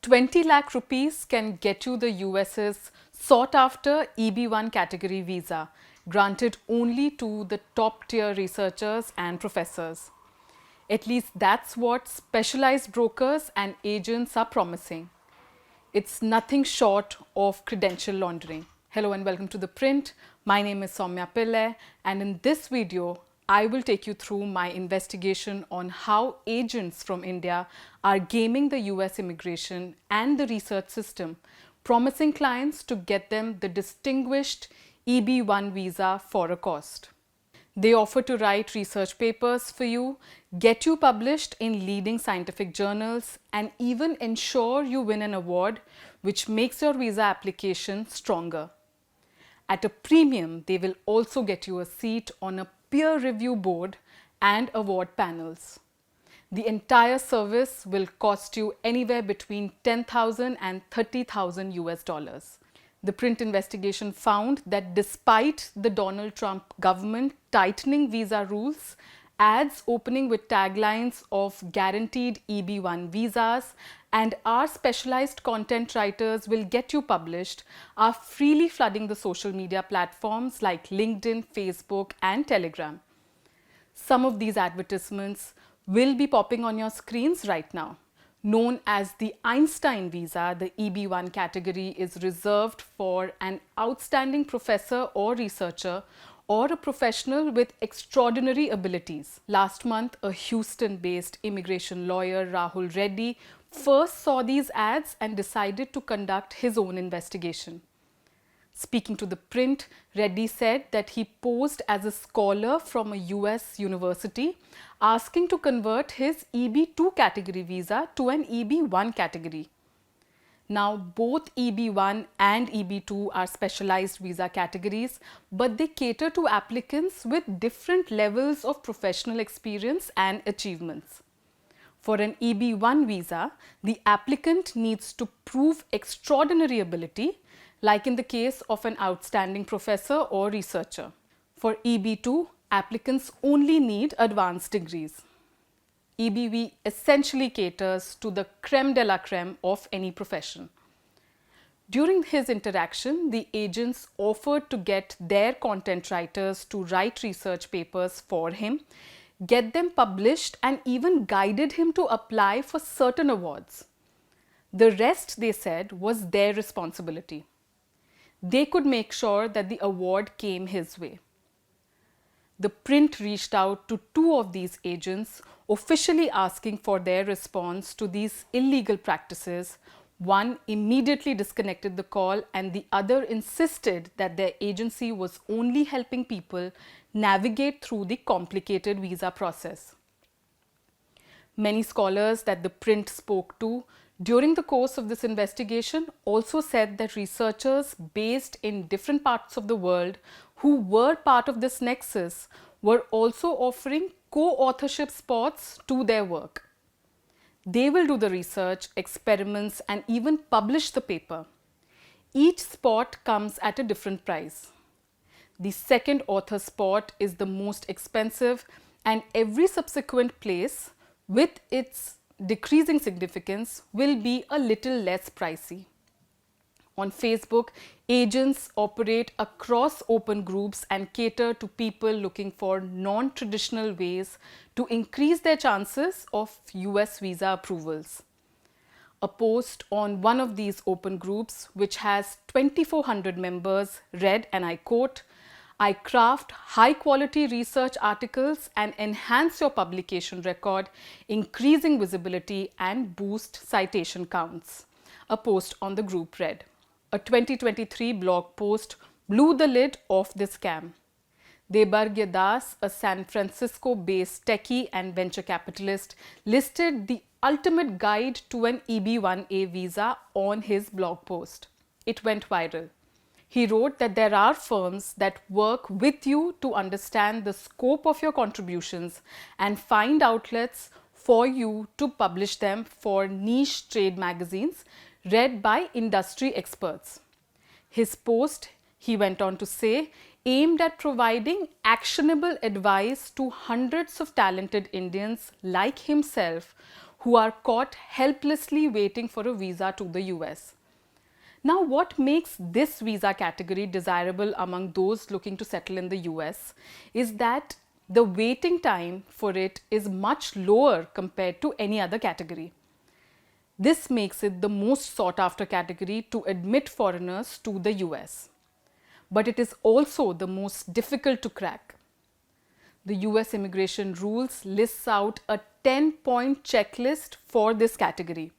20 lakh rupees can get you the US's sought after EB1 category visa, granted only to the top tier researchers and professors. At least that's what specialized brokers and agents are promising. It's nothing short of credential laundering. Hello and welcome to The Print. My name is Soumya Pillai, and in this video, I will take you through my investigation on how agents from India are gaming the US immigration and the research system, promising clients to get them the distinguished EB1 visa for a cost. They offer to write research papers for you, get you published in leading scientific journals, and even ensure you win an award, which makes your visa application stronger. At a premium, they will also get you a seat on a peer review board and award panels. The entire service will cost you anywhere between 10,000 and 30,000 US dollars. The Print investigation found that despite the Donald Trump government tightening visa rules, ads opening with taglines of guaranteed EB1 visas and our specialized content writers will get you published are freely flooding the social media platforms like LinkedIn, Facebook, and Telegram. Some of these advertisements will be popping on your screens right now. Known as the Einstein visa, the EB1 category is reserved for an outstanding professor or researcher or a professional with extraordinary abilities. Last month, a Houston-based immigration lawyer, Rahul Reddy, first saw these ads and decided to conduct his own investigation. Speaking to The Print, Reddy said that he posed as a scholar from a US university, asking to convert his EB2 category visa to an EB1 category. Now, both EB1 and EB2 are specialized visa categories, but they cater to applicants with different levels of professional experience and achievements. For an EB1 visa, the applicant needs to prove extraordinary ability, like in the case of an outstanding professor or researcher. For EB2, applicants only need advanced degrees. EBV essentially caters to the creme de la creme of any profession. During his interaction, the agents offered to get their content writers to write research papers for him, get them published, and even guided him to apply for certain awards. The rest, they said, was their responsibility. They could make sure that the award came his way. The Print reached out to two of these agents, officially asking for their response to these illegal practices. One immediately disconnected the call, and the other insisted that their agency was only helping people navigate through the complicated visa process. Many scholars that The Print spoke to during the course of this investigation also said that researchers based in different parts of the world who were part of this nexus were also offering co-authorship spots to their work. They will do the research, experiments, and even publish the paper. Each spot comes at a different price. The second author spot is the most expensive, and every subsequent place, with its decreasing significance, will be a little less pricey. On Facebook, agents operate across open groups and cater to people looking for non-traditional ways to increase their chances of US visa approvals. A post on one of these open groups, which has 2,400 members, read, and I quote, "I craft high-quality research articles and enhance your publication record, increasing visibility and boost citation counts." A post on the group read. A 2023 blog post blew the lid off this scam. Debargya Das, a San Francisco-based techie and venture capitalist, listed the ultimate guide to an EB1A visa on his blog post. It went viral. He wrote that there are firms that work with you to understand the scope of your contributions and find outlets for you to publish them for niche trade magazines read by industry experts. His post, he went on to say, aimed at providing actionable advice to hundreds of talented Indians like himself who are caught helplessly waiting for a visa to the US. Now, what makes this visa category desirable among those looking to settle in the US is that the waiting time for it is much lower compared to any other category. This makes it the most sought after category to admit foreigners to the US. But it is also the most difficult to crack. The US immigration rules lists out a 10-point checklist for this category.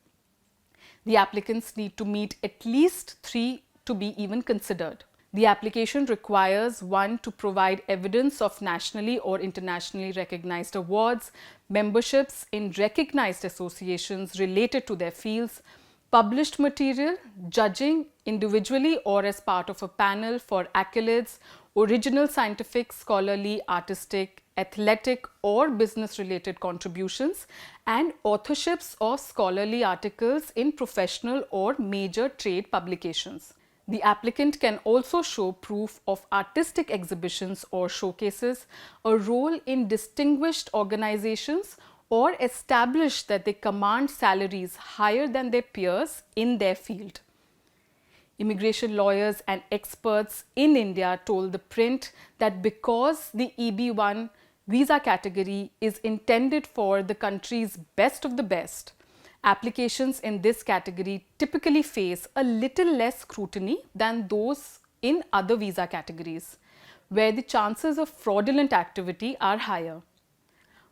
The applicants need to meet at least 3 to be even considered. The application requires one to provide evidence of nationally or internationally recognized awards, memberships in recognized associations related to their fields, published material, judging individually or as part of a panel for accolades, original scientific, scholarly, artistic, athletic or business related contributions, and authorships of scholarly articles in professional or major trade publications. The applicant can also show proof of artistic exhibitions or showcases, a role in distinguished organizations, or establish that they command salaries higher than their peers in their field. Immigration lawyers and experts in India told ThePrint that because the EB1 visa category is intended for the country's best of the best, applications in this category typically face a little less scrutiny than those in other visa categories, where the chances of fraudulent activity are higher.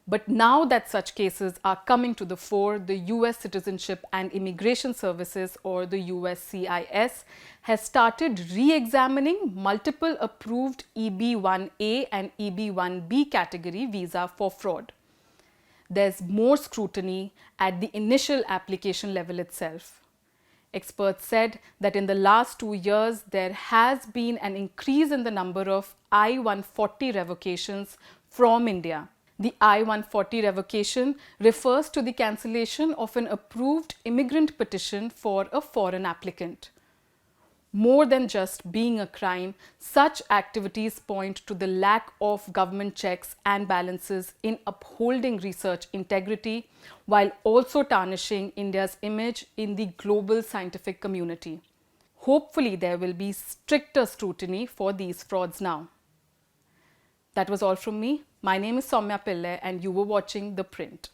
But now that such cases are coming to the fore, the US Citizenship and Immigration Services, or the USCIS, has started re-examining multiple approved EB1A and EB1B category visa for fraud. There's more scrutiny at the initial application level itself. Experts said that in the last 2 years, there has been an increase in the number of I-140 revocations from India. The I-140 revocation refers to the cancellation of an approved immigrant petition for a foreign applicant. More than just being a crime, such activities point to the lack of government checks and balances in upholding research integrity, while also tarnishing India's image in the global scientific community. Hopefully, there will be stricter scrutiny for these frauds now. That was all from me. My name is Soumya Pillai and you were watching ThePrint.